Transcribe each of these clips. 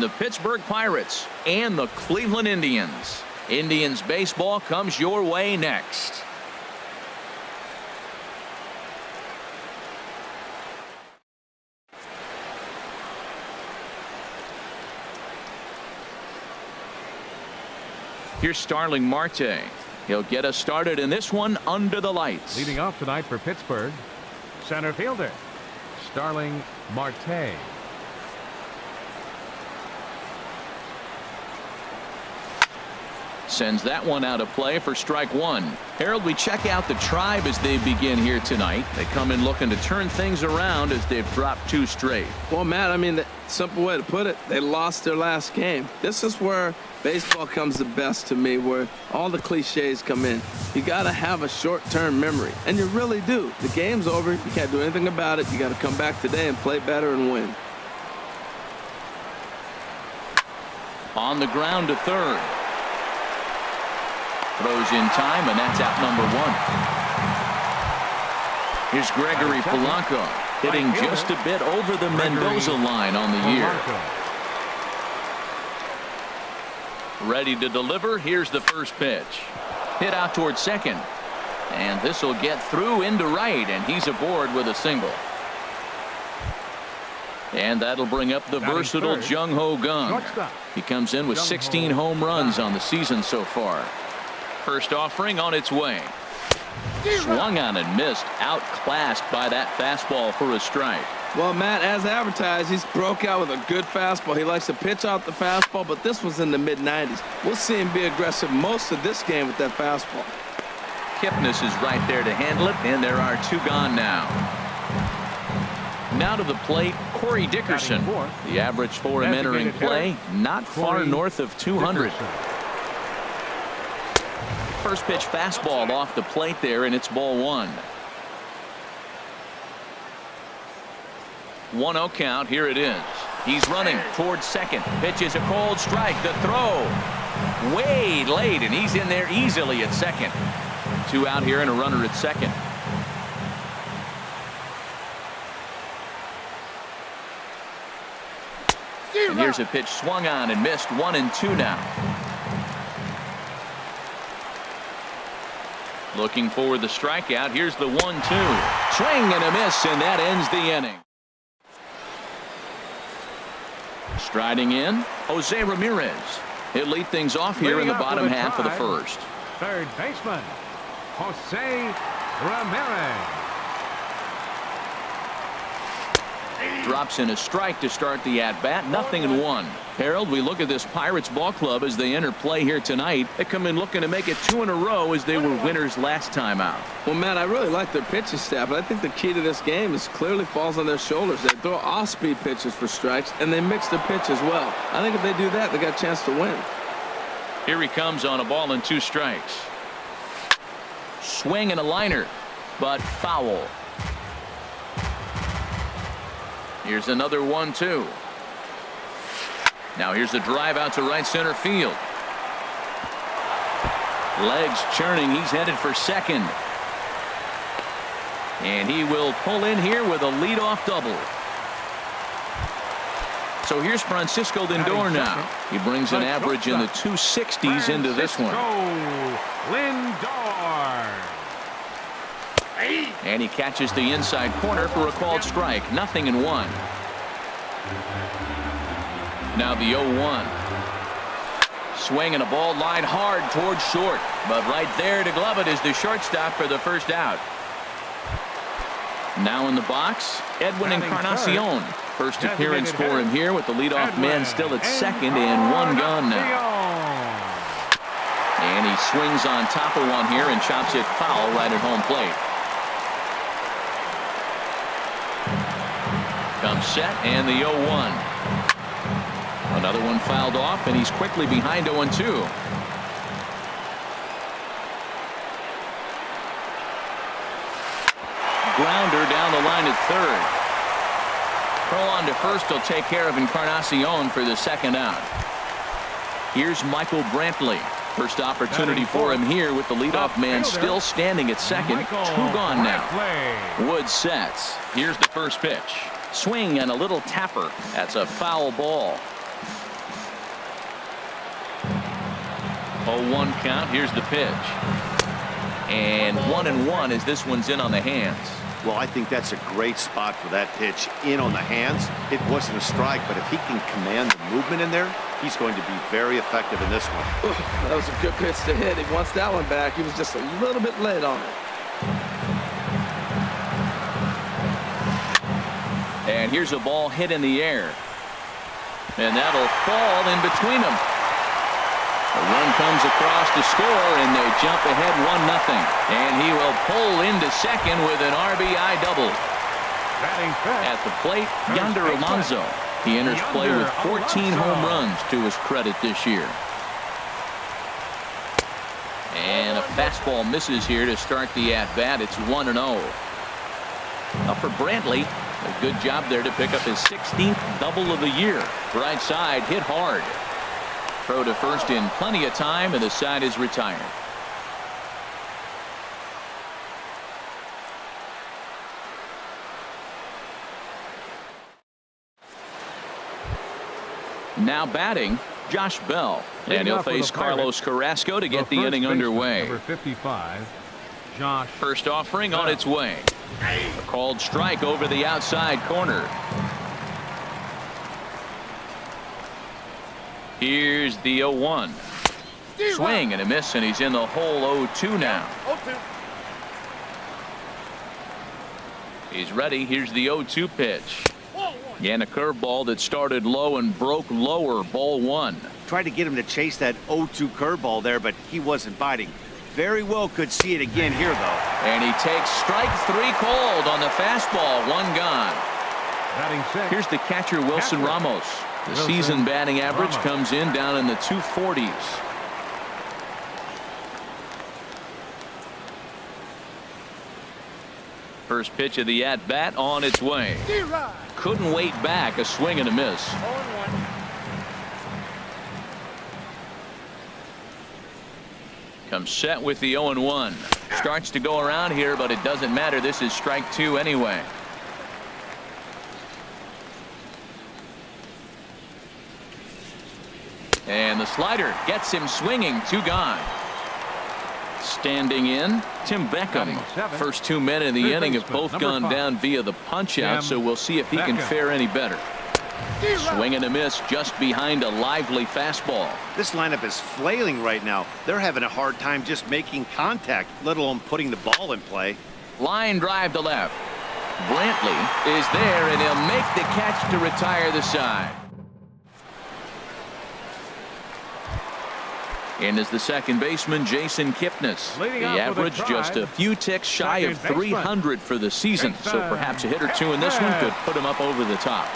the Pittsburgh Pirates and the Cleveland Indians. Indians baseball comes your way next. Here's Starling Marte. He'll get us started in this one under the lights. Leading off tonight for Pittsburgh, center fielder Starling Marte. Sends that one out of play for strike one. Harold, we check out the Tribe as they begin here tonight. They come in looking to turn things around as they've dropped 2 straight. Well, Matt, I mean, the simple way to put it, they lost their last game. This is where baseball comes the best to me, where all the cliches come in. You got to have a short-term memory, and you really do. The game's over. You can't do anything about it. You got to come back today and play better and win. On the ground to third. Throws in time, and that's out number 1. Here's Gregory Polanco hitting just a bit over the Mendoza line on the year. Ready to deliver. Here's the first pitch. Hit out towards second. And this will get through into right, and he's aboard with a single. And that'll bring up the versatile Jung Ho Kang. He comes in with 16 home runs on the season so far. First offering on its way. Swung on and missed. Outclassed by that fastball for a strike. Well, Matt, as advertised, he's broke out with a good fastball. He likes to pitch out the fastball, but this was in the mid-90s. We'll see him be aggressive most of this game with that fastball. Kipnis is right there to handle it, and there are 2 gone now. Now to the plate, Corey Dickerson. The average for him entering play, not far north of 200. First pitch fastball off the plate there, and it's ball 1. 1-0 count. Here it is. He's running towards second. Pitch is a cold strike. The throw way late, and he's in there easily at second. 2 out here and a runner at second. And here's a pitch swung on and missed. 1-2 now. Looking for the strikeout. Here's the 1-2. Swing and a miss, and that ends the inning. Striding in, Jose Ramirez. He'll lead things off here in the bottom half of the first. Third baseman, Jose Ramirez. Drops in a strike to start the at-bat. 0-1. Harold, we look at this Pirates ball club as they enter play here tonight. They come in looking to make it 2 in a row as they were winners last time out. Well, Matt, I really like their pitching staff, but I think the key to this game is clearly falls on their shoulders. They throw off-speed pitches for strikes, and they mix the pitch as well. I think if they do that, they got a chance to win. Here he comes on a ball and 2 strikes. Swing and a liner, but foul. Here's another 1-2. Now here's a drive out to right center field. Legs churning. He's headed for second. And he will pull in here with a leadoff double. So here's Francisco Lindor now. He brings an average in the 260s into this one. Lindor. And he catches the inside corner for a called strike. 0-1. Now the 0-1. Swing and a ball lined hard towards short. But right there to glove it is the shortstop for the first out. Now in the box, Edwin Encarnacion. First appearance for him here with the leadoff man still at second and 1 gone now. And he swings on top of one here and chops it foul right at home plate. Comes set and the 0-1. Another one fouled off, and he's quickly behind 0-2. Grounder down the line at third. Throw on to first will take care of Encarnacion for the second out. Here's Michael Brantley. First opportunity for him here with the leadoff man still standing at second. 2 gone now. Wood sets. Here's the first pitch. Swing and a little tapper. That's a foul ball. 0-1 count. Here's the pitch. And 1-1 as this one's in on the hands. Well, I think that's a great spot for that pitch in on the hands. It wasn't a strike, but if he can command the movement in there, he's going to be very effective in this one. Ooh, that was a good pitch to hit. He wants that one back. He was just a little bit late on it. And here's a ball hit in the air. And that'll fall in between them. A run comes across to score, and they jump ahead 1-0. And he will pull into second with an RBI double. At the plate, Yonder Alonso. He enters play with 14 home runs to his credit this year. And a fastball misses here to start the at-bat. It's 1-0. Up for Brantley. A good job there to pick up his 16th double of the year. Right side hit hard. Throw to first in plenty of time, and the side is retired. Now batting, Josh Bell. And he'll face Carlos Carrasco to get the inning underway. Number 55, Josh. First offering on its way. A called strike over the outside corner. Here's the 0-1. Swing and a miss, and he's in the hole 0-2 now. He's ready. Here's the 0-2 pitch. And a curveball that started low and broke lower. Ball 1. Tried to get him to chase that 0-2 curveball there, but he wasn't biting. Very well could see it again here, though. And he takes strike 3 called on the fastball. 1 gone. Batting six. Here's the catcher, Wilson Ramos. The season batting average comes in down in the 240s. First pitch of the at-bat on its way. Couldn't wait back. A swing and a miss. Comes set with the 0-1. Starts to go around here, but it doesn't matter. This is strike 2 anyway. And the slider gets him swinging. 2 gone. Standing in, Tim Beckham. First 2 men in the inning have both gone down via the punch-out, so we'll see if he can fare any better. Swing and a miss just behind a lively fastball. This lineup is flailing right now. They're having a hard time just making contact, let alone putting the ball in play. Line drive to left. Brantley is there, and he'll make the catch to retire the side. And is the second baseman, Jason Kipnis. The average just a few ticks shy of 300 for the season, so perhaps a hit or two in this one could put him up over the top.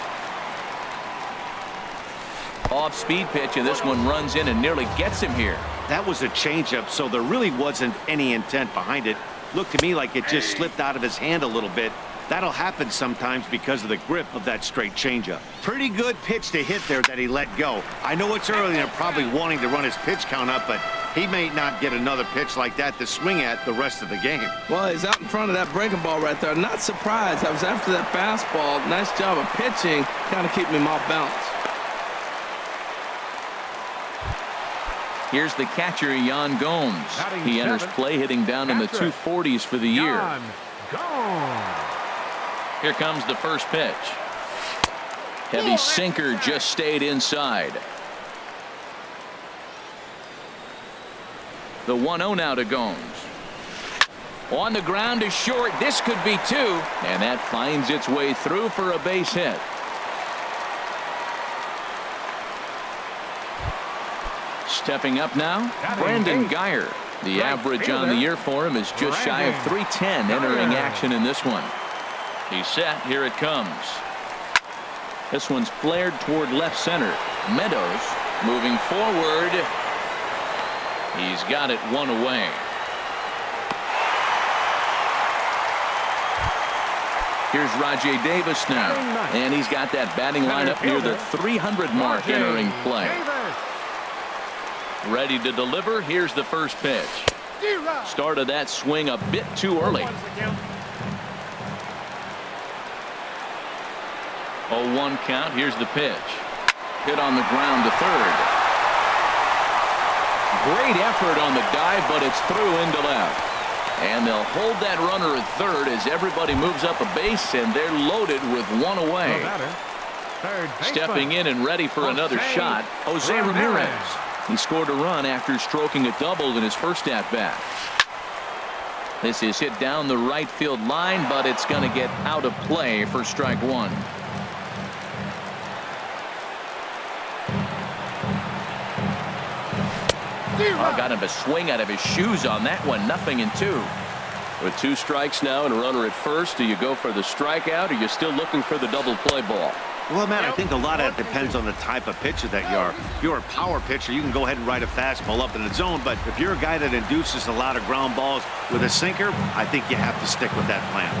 Off-speed pitch, and this one runs in and nearly gets him here. That was a changeup, so there really wasn't any intent behind it. Looked to me like it just slipped out of his hand a little bit. That'll happen sometimes because of the grip of that straight changeup. Pretty good pitch to hit there that he let go. I know it's early and they're probably wanting to run his pitch count up, but he may not get another pitch like that to swing at the rest of the game. Well, he's out in front of that breaking ball right there. Not surprised. I was after that fastball. Nice job of pitching, kind of keeping him off balance. Here's the catcher, Yan Gomes. He enters play hitting down in the 240s for the year. Here comes the first pitch. Heavy sinker just stayed inside. The 1-0 now to Gomes. On the ground is short. This could be 2. And that finds its way through for a base hit. Stepping up now, Brandon Guyer. The average on the year for him is just shy of 310 entering action in this one. He's set. Here it comes. This one's flared toward left center. Meadows moving forward. He's got it 1 away. Here's Rajay Davis now. And he's got that batting lineup near the 300 mark entering play. Ready to deliver. Here's the first pitch. Started that swing a bit too early. 0-1 count. Here's the pitch. Hit on the ground to third. Great effort on the dive, but it's through into left. And they'll hold that runner at third as everybody moves up a base, and they're loaded with one away. Stepping in and ready for another shot, Jose Ramirez. He scored a run after stroking a double in his first at-bat. This is hit down the right field line, but it's going to get out of play for strike one. Oh, got him a swing out of his shoes on that one. 0-2. With 2 strikes now and a runner at first, do you go for the strikeout or are you still looking for the double play ball? Well, Matt, I think a lot of that depends on the type of pitcher that you are. If you're a power pitcher, you can go ahead and ride a fastball up in the zone. But if you're a guy that induces a lot of ground balls with a sinker, I think you have to stick with that plan.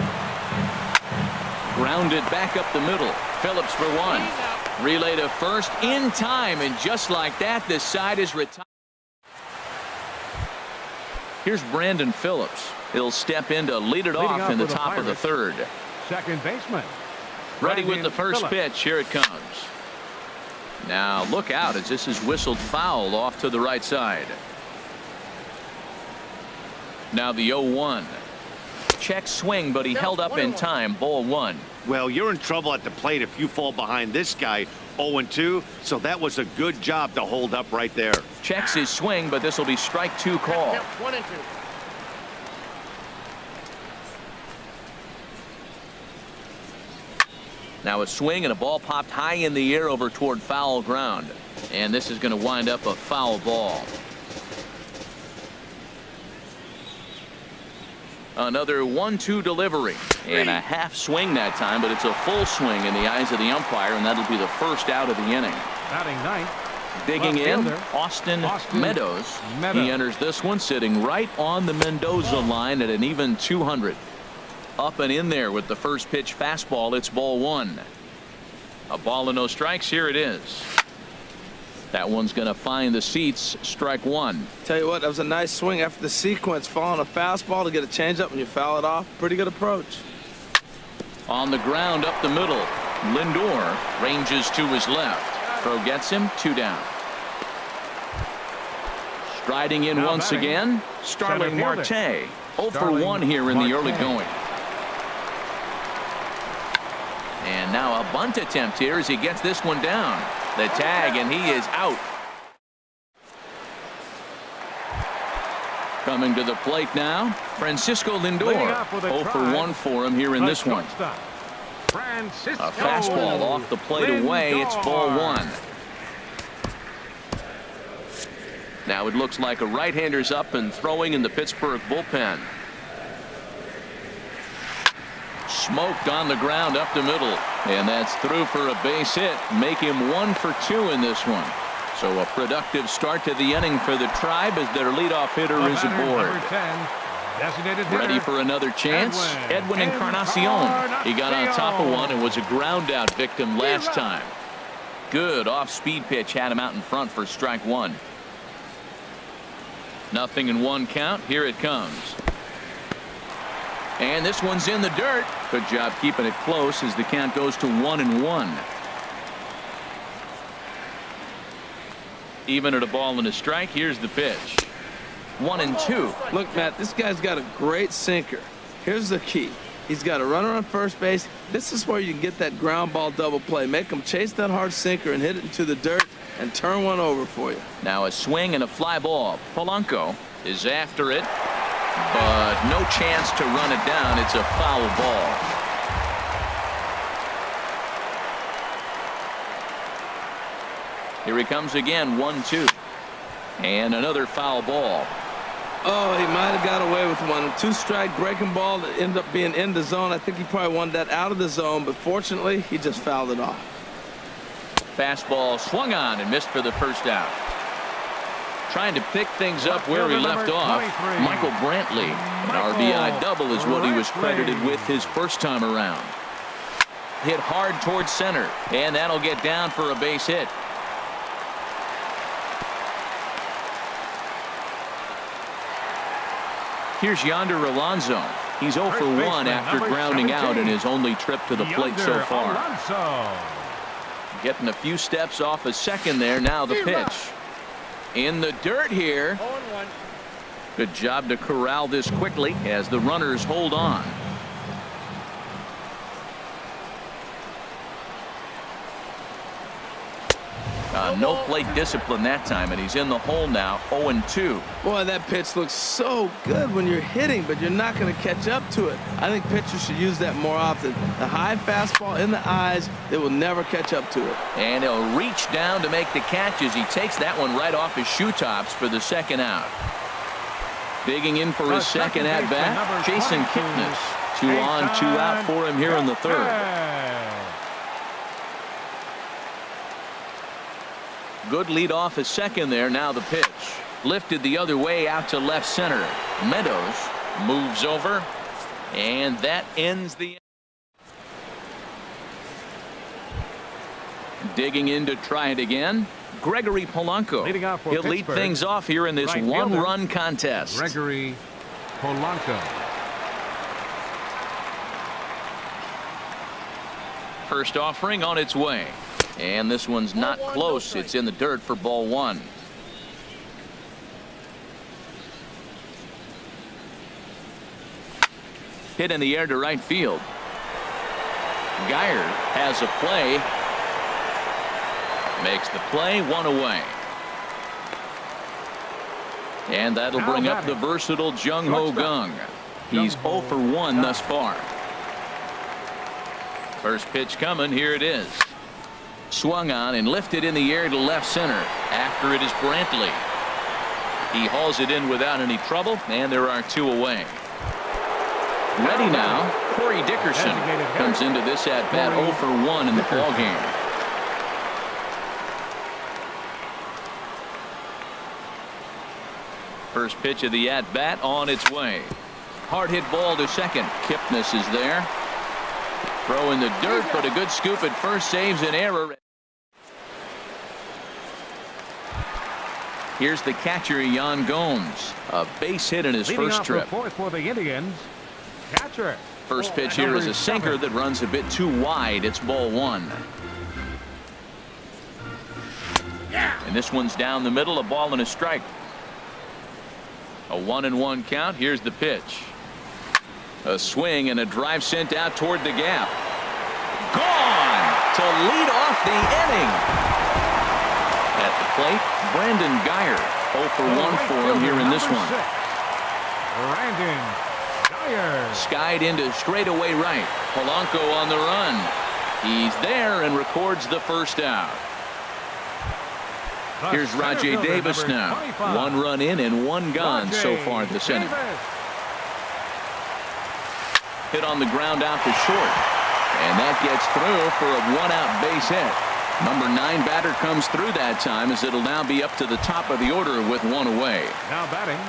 Grounded back up the middle. Phillips for one. Relay to first in time, and just like that, this side is retired. Here's Brandon Phillips. He'll step in to lead it off in the top of the third. Second baseman. Ready with the first pitch. Here it comes. Now look out as this is whistled foul off to the right side. Now the 0-1. Check swing, but he held up in time. Ball 1. Well, you're in trouble at the plate if you fall behind this guy. 0-2, so that was a good job to hold up right there. Checks his swing, but this will be strike 2 call. 1-2. Now a swing and a ball popped high in the air over toward foul ground, and this is going to wind up a foul ball. Another 1-2 delivery and a half swing that time, but it's a full swing in the eyes of the umpire, and that'll be the first out of the inning. Batting ninth. Digging in, Austin Meadows. He enters this one sitting right on the Mendoza line at an even 200. Up and in there with the first pitch fastball. It's ball 1. A ball and no strikes. Here it is. That one's going to find the seats. Strike 1. Tell you what, that was a nice swing after the sequence. Following a fastball to get a changeup when you foul it off. Pretty good approach. On the ground up the middle. Lindor ranges to his left. Throw gets him. 2 down. Striding in Now once batting, again. Starling center Marte. fielder. 0 for 1 here in the early Marte. going. And now a bunt attempt here as he gets this one down. The tag, and he is out. Coming to the plate now, Francisco Leading Lindor. off with a 0 for try. 1 for him here in The this one. shortstop, Francisco A fastball off the plate away. It's ball 1. Now it looks like a right-hander's up and throwing in the Pittsburgh bullpen. Smoked on the ground up the middle, and that's through for a base hit. Make him 1 for 2 in this one. So a productive start to the inning for the Tribe as their leadoff hitter is aboard. Ready for another chance. Edwin Encarnacion. He got on top of one and was a ground out victim last time. Good off-speed pitch had him out in front for strike 1. 0-1 count. Here it comes. And this one's in the dirt. Good job keeping it close as the count goes to 1-1. Even at a ball and a strike. Here's the pitch. 1-2. Look, Matt, this guy's got a great sinker. Here's the key. He's got a runner on first base. This is where you can get that ground ball double play. Make him chase that hard sinker and hit it into the dirt and turn one over for you. Now a swing and a fly ball. Polanco is after it, but no chance to run it down. It's a foul ball. Here he comes again. 1-2. And another foul ball. Oh, he might have got away with one. 2-strike breaking ball that ended up being in the zone. I think he probably wanted that out of the zone, but fortunately, he just fouled it off. Fastball swung on and missed for the first out. Trying to pick things up where he left off. Michael Brantley. An RBI double is what he was credited with his first time around. Hit hard towards center, and that'll get down for a base hit. Here's Yonder Alonso. He's 0 for 1 after grounding out in his only trip to the plate so far. Getting a few steps off a second there. Now the pitch. in the dirt here. 0-1. Good job to corral this quickly as the runners hold on. No plate discipline that time, and he's in the hole now. 0-2. Boy, that pitch looks so good when you're hitting, but you're not going to catch up to it. I think pitchers should use that more often. The high fastball in the eyes, they will never catch up to it. And he'll reach down to make the catch as he takes that one right off his shoe tops for the second out. Digging in for his second at bat, Jason Kipnis. 2 on, 2 out for him here in the third. Good lead off his second there. Now the pitch lifted the other way out to left center. Meadows moves over, and that ends the. Digging in to try it again, Gregory Polanco. Leading off for He'll lead Pittsburgh, things off here in this right one-run contest. Gregory Polanco. First offering on its way. And this one's not close. It's in the dirt for ball 1. Hit in the air to right field. Geyer has a play. Makes the play, 1 away. And that'll bring up the versatile Jung Ho Kang. He's 0 for 1 thus far. First pitch coming. Here it is. Swung on and lifted in the air to left center. After it is Brantley. He hauls it in without any trouble, and there are 2 away. Ready now, Corey Dickerson comes into this at bat 0 for 1 in the ball game. First pitch of the at bat on its way. Hard hit ball to second. Kipnis is there. Throw in the dirt, but a good scoop at first, saves an error. Here's the catcher, Yan Gomes. A base hit in his first trip. Fourth for the Indians. Catcher. First pitch here is a sinker that runs a bit too wide. It's ball 1. And this one's down the middle, a ball and a strike. A 1-1 count. Here's the pitch. A swing and a drive sent out toward the gap. Gone to lead off the inning. At the plate, Brandon Geyer. 0 for 1 for him here in this one. Brandon Geyer. Skied into straightaway right. Polanco on the run. He's there and records the first out. Here's Rajay Davis now. 1 run in and 1 gone so far this inning. Hit on the ground out to short. And that gets through for a 1-out base hit. Number 9 batter comes through that time as it'll now be up to the top of the order with 1 away. Now batting.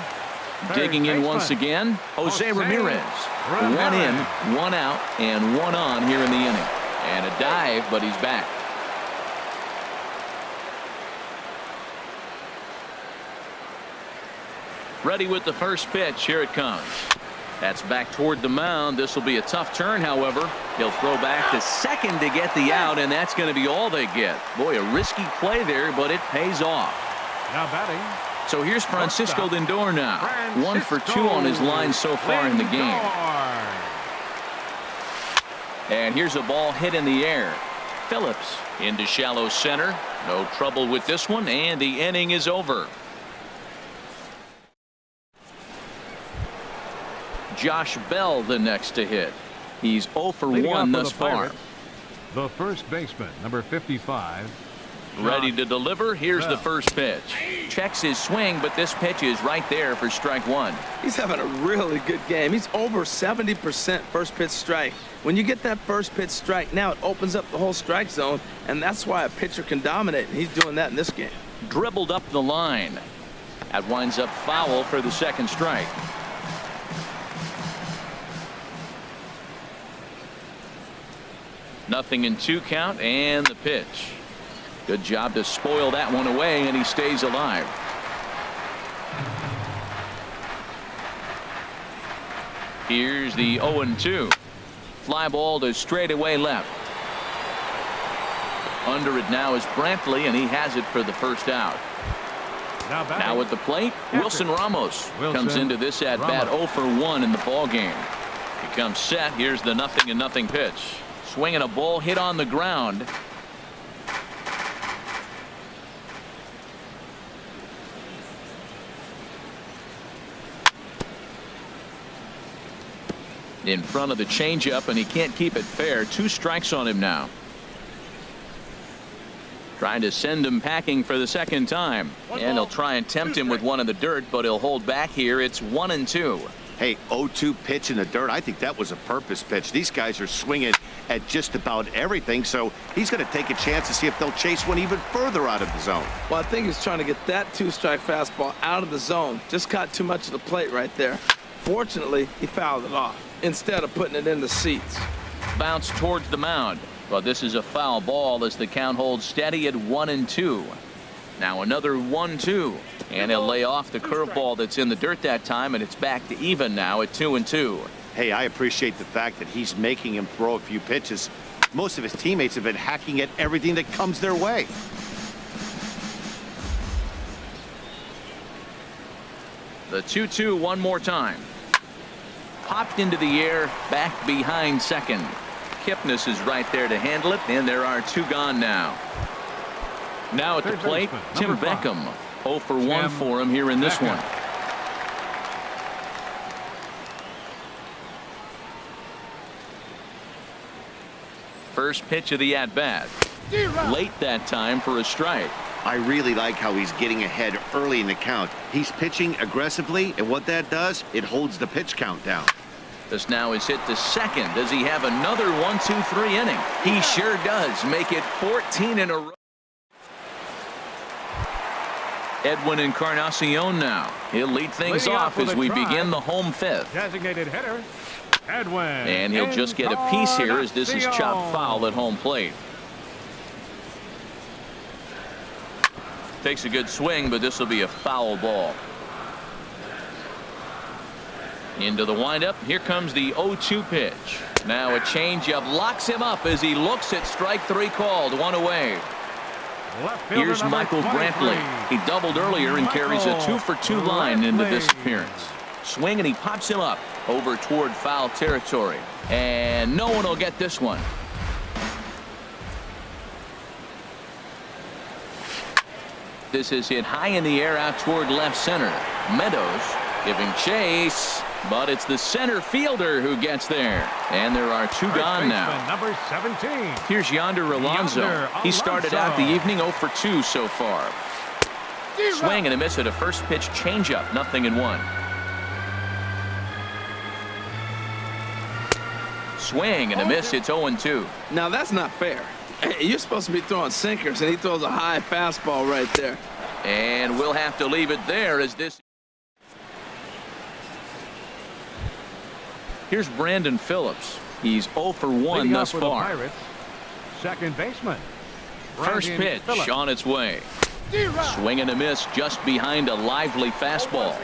Digging in once again, Jose Ramirez. 1 in, 1 out, and 1 on here in the inning. And a dive, but he's back. Ready with the first pitch. Here it comes. That's back toward the mound. This will be a tough turn, however. He'll throw back to second to get the out, and that's going to be all they get. Boy, a risky play there, but it pays off. Now batting. So here's Francisco Lindor now. 1 for 2 on his line so far in the game. And here's a ball hit in the air. Phillips into shallow center. No trouble with this one, and the inning is over. Josh Bell the next to hit. He's 0 for 1 thus far. The first baseman, number 55. Ready to deliver. Here's the first pitch. Checks his swing, but this pitch is right there for strike 1. He's having a really good game. He's over 70% first pitch strike. When you get that first pitch strike, now it opens up the whole strike zone, and that's why a pitcher can dominate, and he's doing that in this game. Dribbled up the line. That winds up foul for the second strike. Nothing in 2 count, and the pitch. Good job to spoil that one away, and he stays alive. Here's the 0-2. Fly ball to straightaway left. Under it now is Brantley, and he has it for the first out. Now at the plate, Wilson Ramos comes into this at bat 0 for 1 in the ball game. He comes set. Here's the 0-0 pitch. Swinging a ball hit on the ground. In front of the changeup, and he can't keep it fair. 2 strikes on him now. Trying to send him packing for the second time. And he'll try and tempt him with one in the dirt, but he'll hold back here. It's 1-2. Hey, 0-2 pitch in the dirt. I think that was a purpose pitch. These guys are swinging at just about everything, so he's going to take a chance to see if they'll chase one even further out of the zone. Well, I think he's trying to get that 2-strike fastball out of the zone. Just caught too much of the plate right there. Fortunately, he fouled it off instead of putting it in the seats. Bounce towards the mound. But this is a foul ball as the count holds steady at 1-2. Now another 1-2. And he'll lay off the curveball that's in the dirt that time, and it's back to even now at 2-2. Hey, I appreciate the fact that he's making him throw a few pitches. Most of his teammates have been hacking at everything that comes their way. The 2-2 one more time. Popped into the air, back behind second. Kipnis is right there to handle it, and there are 2 gone now. Now at the plate, Tim Beckham. 0 for 1 for him here in this one. First pitch of the at-bat. Late that time for a strike. I really like how he's getting ahead early in the count. He's pitching aggressively, and what that does, it holds the pitch count down. This now is hit to second. Does he have another 1-2-3 inning? He sure does. Make it 14 in a row. Edwin Encarnacion now. He'll lead things off as we begin the home 5th. Designated hitter, Edwin. And he'll just get a piece here as this is chopped foul at home plate. Takes a good swing, but this will be a foul ball. Into the windup. Here comes the 0-2 pitch. Now a changeup locks him up as he looks at strike 3 called. 1 away. Here's Michael Brantley. He doubled earlier and carries a 2 for 2 line into this appearance. Swing, and he pops him up over toward foul territory. And no one will get this one. This is hit high in the air out toward left center. Meadows giving chase, but it's the center fielder who gets there. And there are 2 gone now. Number 17. Here's Yonder Alonso. He started out the evening 0 for 2 so far. Swing and a miss at a first pitch changeup. 0-1. Swing and a miss. It's 0-2. Now that's not fair. You're supposed to be throwing sinkers, and he throws a high fastball right there. And we'll have to leave it there as this. Here's Brandon Phillips. He's 0 for 1 thus far. Pirates, second baseman. First pitch Phillips. on its way. Swing and a miss just behind a lively fastball.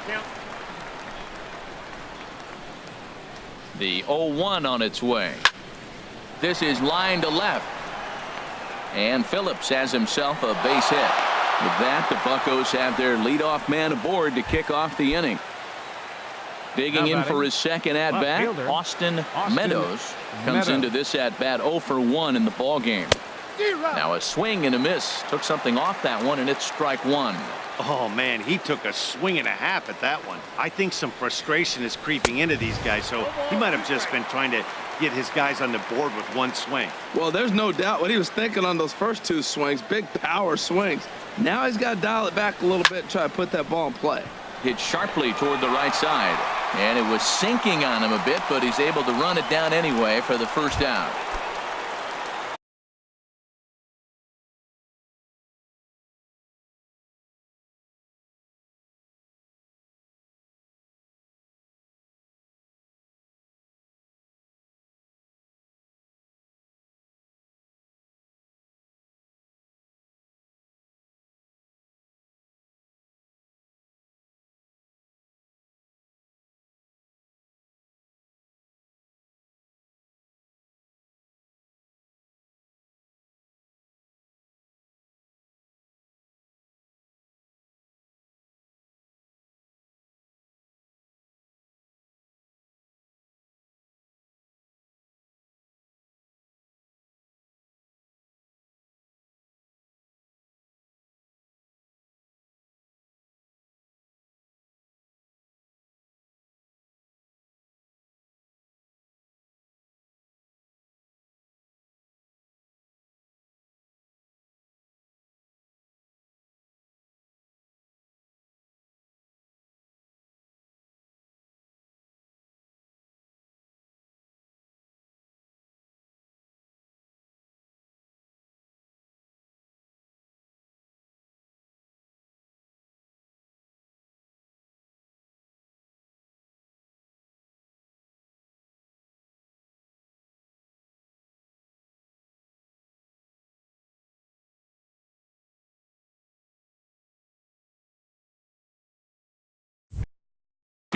The 0-1 on its way. This is line to left. And Phillips has himself a base hit. With that, the Buccos have their leadoff man aboard to kick off the inning. Digging in for his second at-bat, Austin Meadows comes into this at-bat 0 for 1 in the ball game. Now a swing and a miss. Took something off that one, and it's strike 1. Oh, man, he took a swing and a half at that one. I think some frustration is creeping into these guys, so he might have just been trying to get his guys on the board with one swing. Well, there's no doubt what he was thinking on those first 2 swings. Big power swings. Now he's got to dial it back a little bit and try to put that ball in play. Hit sharply toward the right side. And it was sinking on him a bit, but he's able to run it down anyway for the first out.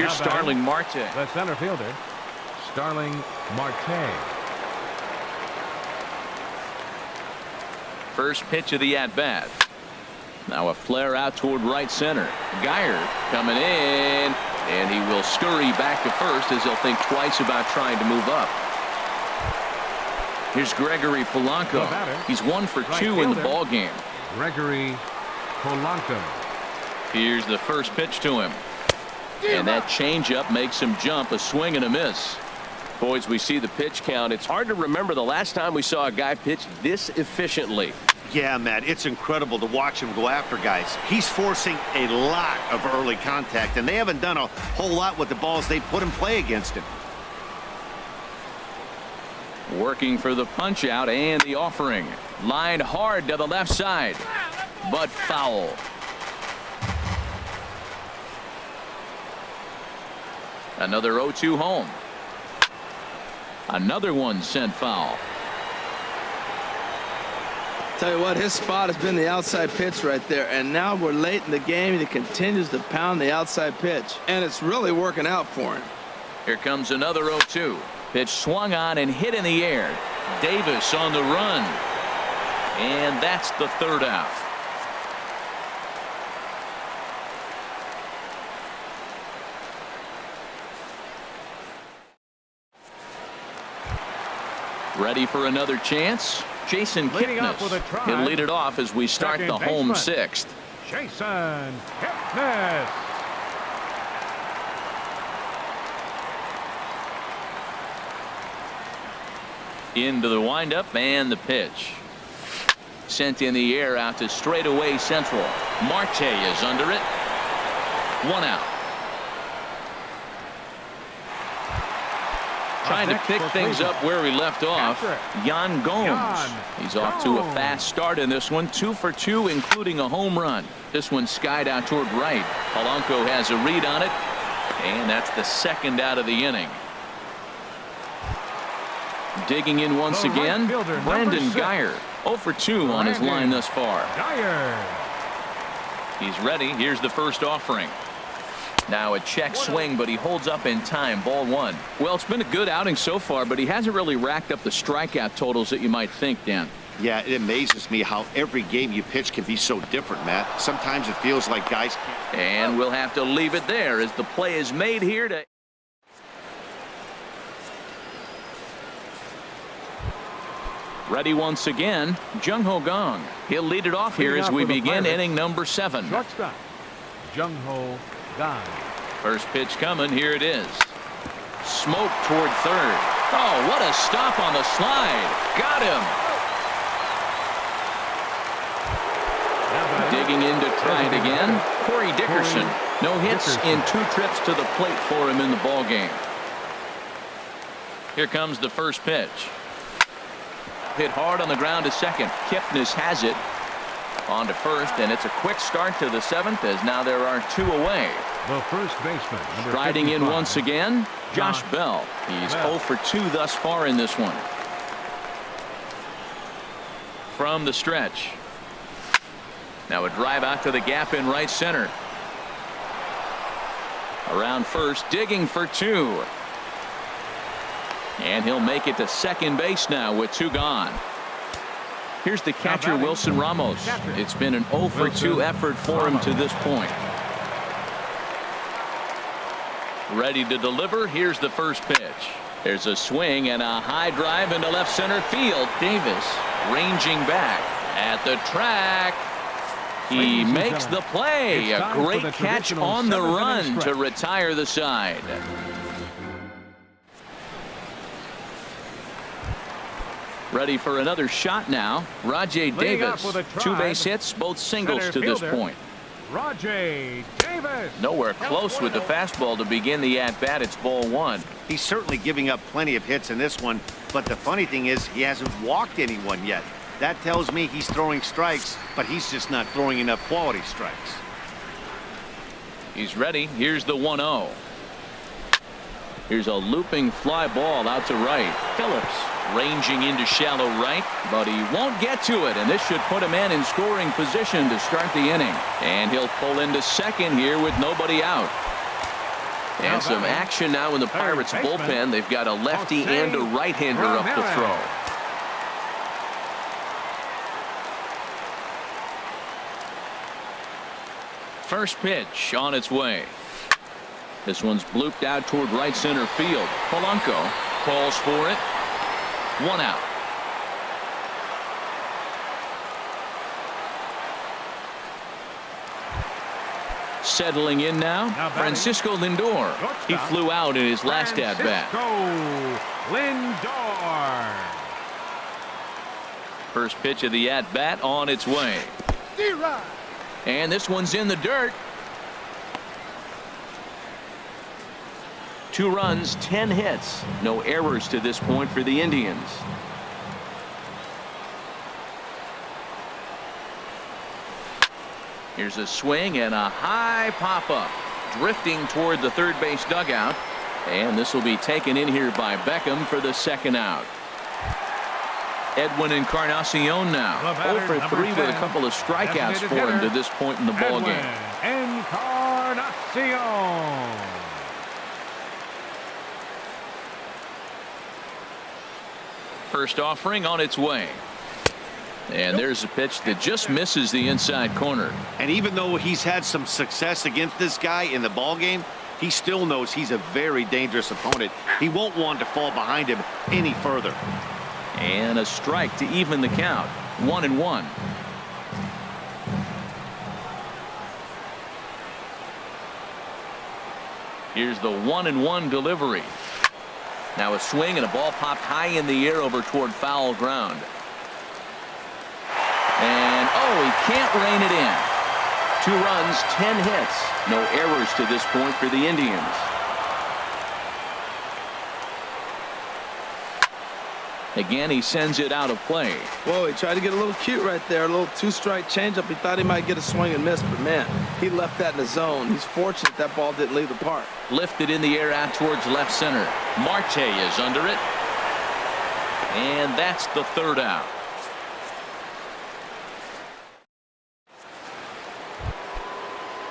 Here's Now batting, Starling Marte. the center fielder, Starling Marte. First pitch of the at-bat. Now a flare out toward right center. Geyer coming in, and he will scurry back to first as he'll think twice about trying to move up. Here's Gregory Polanco. The batter, He's 1 for 2 right in the fielder. ball game. Gregory Polanco. Here's the first pitch to him. And that changeup makes him jump. A swing and a miss. Boys, we see the pitch count. It's hard to remember the last time we saw a guy pitch this efficiently. Yeah, Matt, it's incredible to watch him go after guys. He's forcing a lot of early contact, and they haven't done a whole lot with the balls they put in play against him. Working for the punch out and the offering. Line hard to the left side, but foul. Another 0-2 home. Another one sent foul. Tell you what, his spot has been the outside pitch right there, and now we're late in the game and he continues to pound the outside pitch, and it's really working out for him. Here comes another 0-2. Pitch swung on and hit in the air. Davis on the run, and that's the third out. Ready for another chance? Jason Leading off with a Kipnis. try. He'll lead it off as we start Second the home baseman. sixth. Jason Kipnis. Into the windup and the pitch. Sent in the air out to straightaway central. Marte is under it. 1 out. Trying to pick things up where we left off. Yan Gomes. He's off to a fast start in this one. 2 for 2, including a home run. This one skied out toward right. Polanco has a read on it, and that's the second out of the inning. Digging in once The right again, fielder, number Brandon 6. Geyer. 0 for 2 on his Brandon line thus far. Geyer. He's ready. Here's the first offering. Now a check swing, but he holds up in time. Ball 1. Well, it's been a good outing so far, but he hasn't really racked up the strikeout totals that you might think, Dan. Yeah, it amazes me how every game you pitch can be so different, Matt. Sometimes it feels like guys can't. And we'll have to leave it there as the play is made here to... Ready once again, Jung Ho Gong. He'll lead it off here Leading as off we for the begin Pirates. inning number 7. Shortstop, Jung Ho Gong. First pitch coming. Here it is. Smoke toward third. Oh, what a stop on the slide. Got him. Digging in to try it again. Corey Dickerson. No hits in 2 trips to the plate for him in the ball game. Here comes the first pitch. Hit hard on the ground to second. Kipnis has it. On to first, and it's a quick start to the 7th as now there are 2 away. The first baseman, number Striding in 55. once again, Josh Bell. He's Bell. 0 for 2 thus far in this one. From the stretch. Now a drive out to the gap in right center. Around first, digging for 2. And he'll make it to second base now with 2 gone. Here's the catcher, batting, Wilson Ramos. catcher. It's been an 0 for 2 Wilson effort for him to this point. Ready to deliver. Here's the first pitch. There's a swing and a high drive into left center field. Davis ranging back at the track. He Ladies and makes the gentlemen, play. it's A time for great the catch traditional on the 7th run inning to stretch. retire the side. Ready for another shot now. Rajay Leading Davis. off with a 2 drive, base hits, both singles center to this fielder, point. Rajay Davis. Nowhere close with the fastball to begin the at-bat. It's ball 1. He's certainly giving up plenty of hits in this one, but the funny thing is he hasn't walked anyone yet. That tells me he's throwing strikes, but he's just not throwing enough quality strikes. He's ready. Here's the 1-0. Here's a looping fly ball out to right. Phillips ranging into shallow right, but he won't get to it, and this should put a man in scoring position to start the inning. And he'll pull into second here with nobody out. And some action now in the Pirates bullpen. They've got a lefty and a right-hander up to throw. First pitch on its way. This one's blooped out toward right center field. Polanco calls for it. 1 out. Settling in now, Francisco Lindor. He flew out in his last at-bat. Lindor. First pitch of the at-bat on its way. And this one's in the dirt. 2 runs, 10 hits. No errors to this point for the Indians. Here's a swing and a high pop-up. Drifting toward the third base dugout. And this will be taken in here by Beckham for the second out. Edwin Encarnacion now. 0 for 3 with a couple of strikeouts for him to this point in the ballgame. Encarnacion. First offering on its way. And there's a pitch that just misses the inside corner. And even though he's had some success against this guy in the ballgame, he still knows he's a very dangerous opponent. He won't want to fall behind him any further. And a strike to even the count. 1-1. Here's the 1-1 delivery. Now a swing and a ball popped high in the air over toward foul ground. And he can't rein it in. 2 runs, 10 hits. No errors to this point for the Indians. Again, he sends it out of play. Whoa, he tried to get a little cute right there. A little 2-strike changeup. He thought he might get a swing and miss, but man, he left that in the zone. He's fortunate that ball didn't leave the park. Lifted in the air out towards left center. Marte is under it. And that's the third out.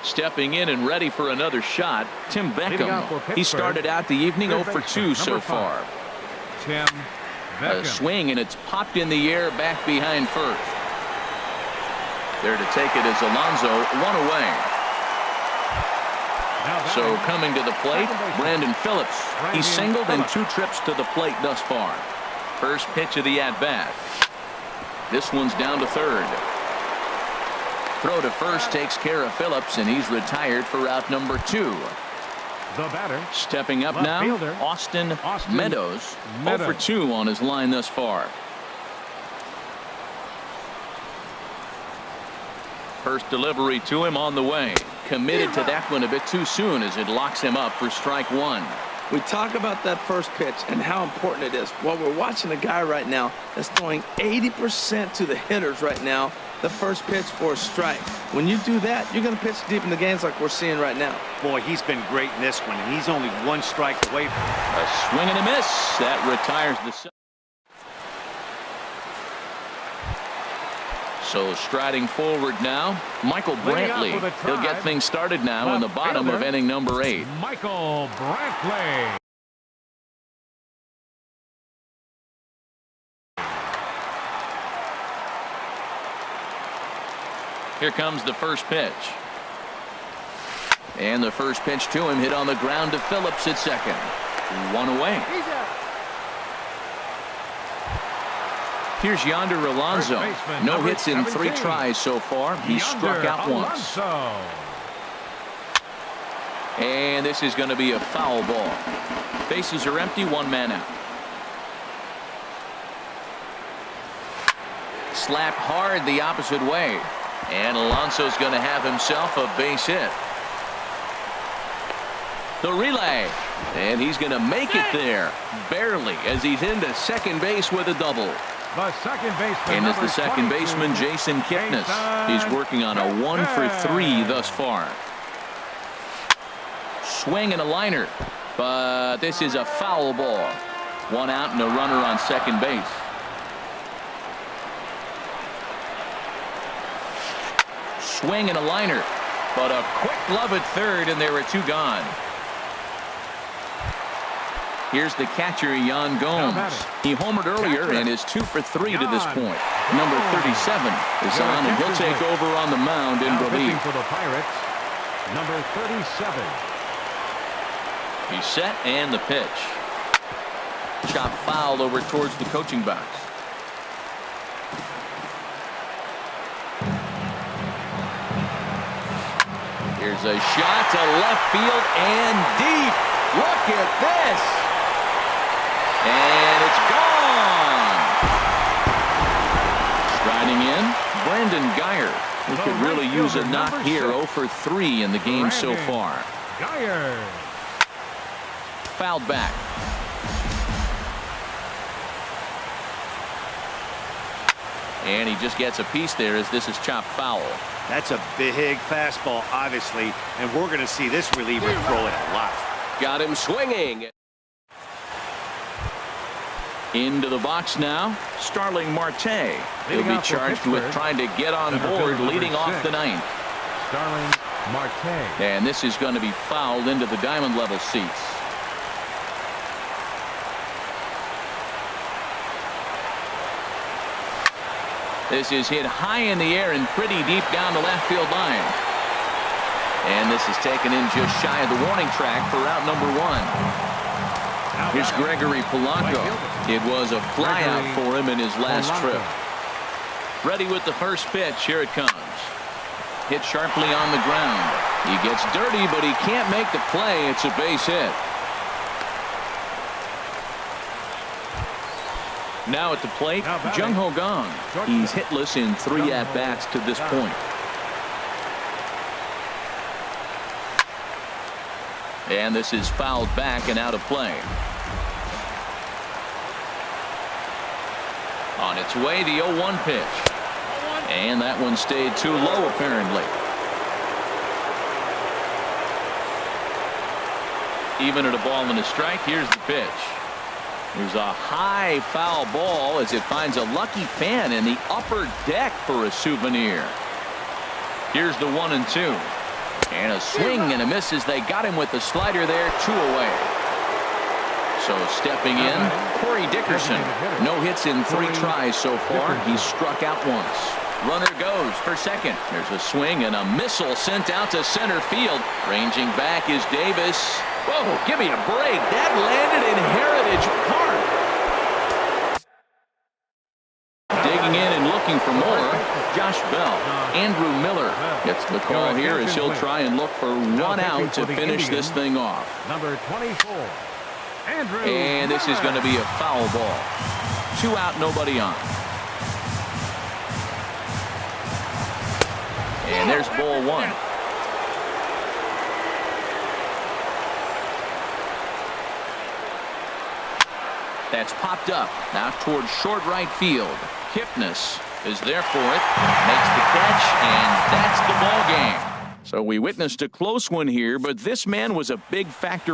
Stepping in and ready for another shot, Tim Beckham. He started out the evening 0 for 2 so far. Tim A swing, and it's popped in the air back behind first. There to take it is Alonso, 1 away. So coming to the plate, Brandon Phillips. He's singled in 2 trips to the plate thus far. First pitch of the at-bat. This one's down to third. Throw to first takes care of Phillips, and he's retired for out number 2. The batter. Stepping up now, fielder, Austin Meadows. 0 for 2 on his line thus far. First delivery to him on the way. Committed to that one a bit too soon as it locks him up for strike 1. We talk about that first pitch and how important it is. Well, we're watching a guy right now that's throwing 80% to the hitters right now. The first pitch for a strike. When you do that, you're going to pitch deep in the games like we're seeing right now. Boy, he's been great in this one, and he's only 1 strike away. A swing and a miss. That retires the. So striding forward now, Michael Brantley. He'll get things started now in the bottom of inning number 8. Michael Brantley. Here comes the first pitch. And the first pitch to him hit on the ground to Phillips at second. 1 away. Here's Yonder Alonso. No hits in 3 tries so far. He's struck out once. And this is going to be a foul ball. Bases are empty, 1 man out. Slapped hard the opposite way. And Alonso's going to have himself a base hit. The relay. And he's going to make it there. Barely, as he's into second base with a double. The second baseman. And it's the second baseman, Jason Kipnis. He's working on a 1 for 3 thus far. Swing and a liner. But this is a foul ball. 1 out and a runner on second base. Swing and a liner, but a quick glove at third, and there are 2 gone. Here's the catcher, Yan Gomes. He homered earlier and is 2 for 3 to this point. Number 37 is on, and he'll take over on the mound in relief. For the Pirates, number 37. He's set, and the pitch. Chop foul over towards the coaching box. Here's a shot to left field and deep. Look at this. And it's gone. Striding in, Brandon Guyer. We could really use a knock here. 0 for 3 in the game so far. Guyer. Fouled back. And he just gets a piece there as this is chopped foul. That's a big fastball, obviously, and we're going to see this reliever throw it a lot. Got him swinging. Into the box now, Starling Marte. He'll be charged with trying to get on board leading off the ninth. Starling Marte. And this is going to be fouled into the diamond level seats. This is hit high in the air and pretty deep down the left field line. And this is taken in just shy of the warning track for out number 1. Here's Gregory Polanco. It was a fly out for him in his last trip. Ready with the first pitch. Here it comes. Hit sharply on the ground. He gets dirty, but he can't make the play. It's a base hit. Now at the plate, Jung Ho Kang. He's hitless in 3 at-bats to this point. And this is fouled back and out of play. On its way, the 0-1 pitch. And that one stayed too low, apparently. Even at a ball and a strike, here's the pitch. There's a high foul ball as it finds a lucky fan in the upper deck for a souvenir. Here's the 1-2. And a swing and a miss as they got him with the slider there, 2 away. So stepping in, Corey Dickerson. No hits in 3 tries so far. He's struck out once. Runner goes for second. There's a swing and a missile sent out to center field. Ranging back is Davis. Whoa, give me a break. That landed in Heritage Park. Digging in and looking for more, Josh Bell. Andrew Miller gets the call here as he'll try and look for 1 out to finish this thing off. Number 24. Andrew and this is going to be a foul ball. 2 out, nobody on. And there's ball 1. That's popped up now towards short right field. Kipnis is there for it, makes the catch, and that's the ball game. So we witnessed a close one here, but this man was a big factor.